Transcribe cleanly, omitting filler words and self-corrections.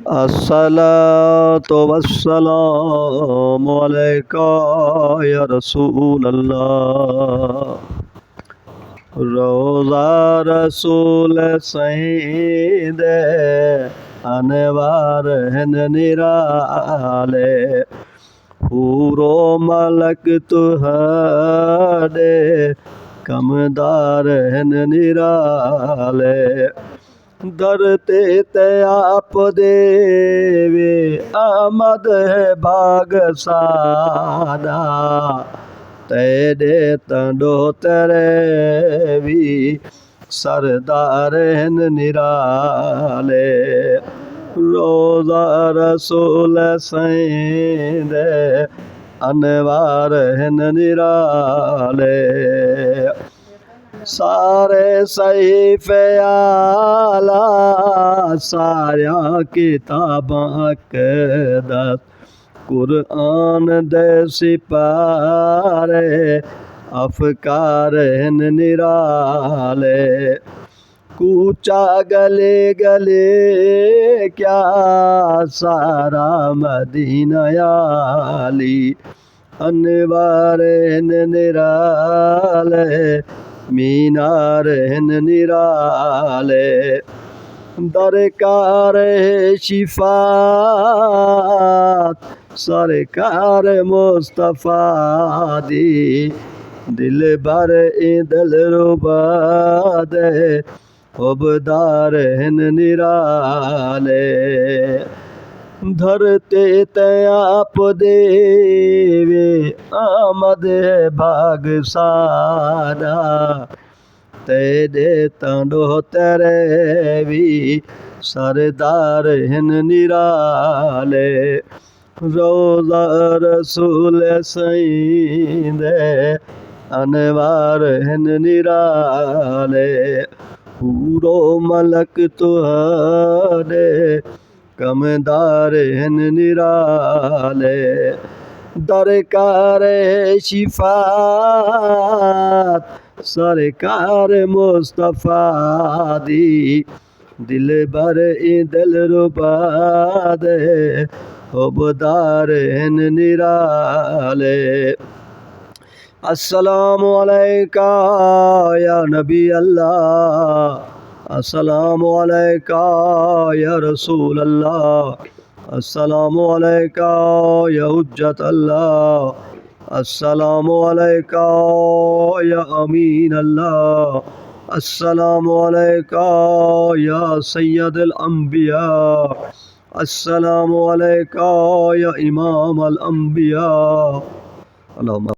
अस्सलातु वस्सलामु अलैका या रसूल अल्लाह। रोज़ा रसूल सईद अनवार हन निराले, पूरो मलक तुहाडे कमदार हन निराले। दरते ते आप देवे आमद है भाग सादा, तेरे तंडो तेरे भी सरदार हन निराले। रोज़ा रसूल सईद अनवार हन निराले। सारे सहीफे आला सारिया किताबां अक़दस, कुरआन दे सिपारे अफकार हन निराले। कूचा गले गले क्या सारा मदीना आली, अनवार हन निराले मीनार हन निराले। दरकार शिफात सरकार मुस्तफ़ा दी, दिल भर दिल रुबा दे उबदार हन निराले। धरते ते आप देवे आमद भाग सादा, तेरे तंडो तेरे भी सरदार हन निराले। रोज़ा रसूल सईद अनवार हन निराले, पूरो मलक तुहाडे कमदार हन निराले। दरकार शिफात सरकार मुस्तफ़ा दी, दिल भर दिल रुबा दे उबदार हन निराले। अस्सलामु अलैका या नबी अल्लाह, अस्सलामु अलैका या रसूल अल्लाह, अस्सलामु अलैका या हुज्जत अल्लाह, अस्सलामु अलैका या अमीन अल्लाह, अस्सलामु अलैका या सय्यदुल अंबिया, अस्सलामु अलैका या इमाम अल अंबिया।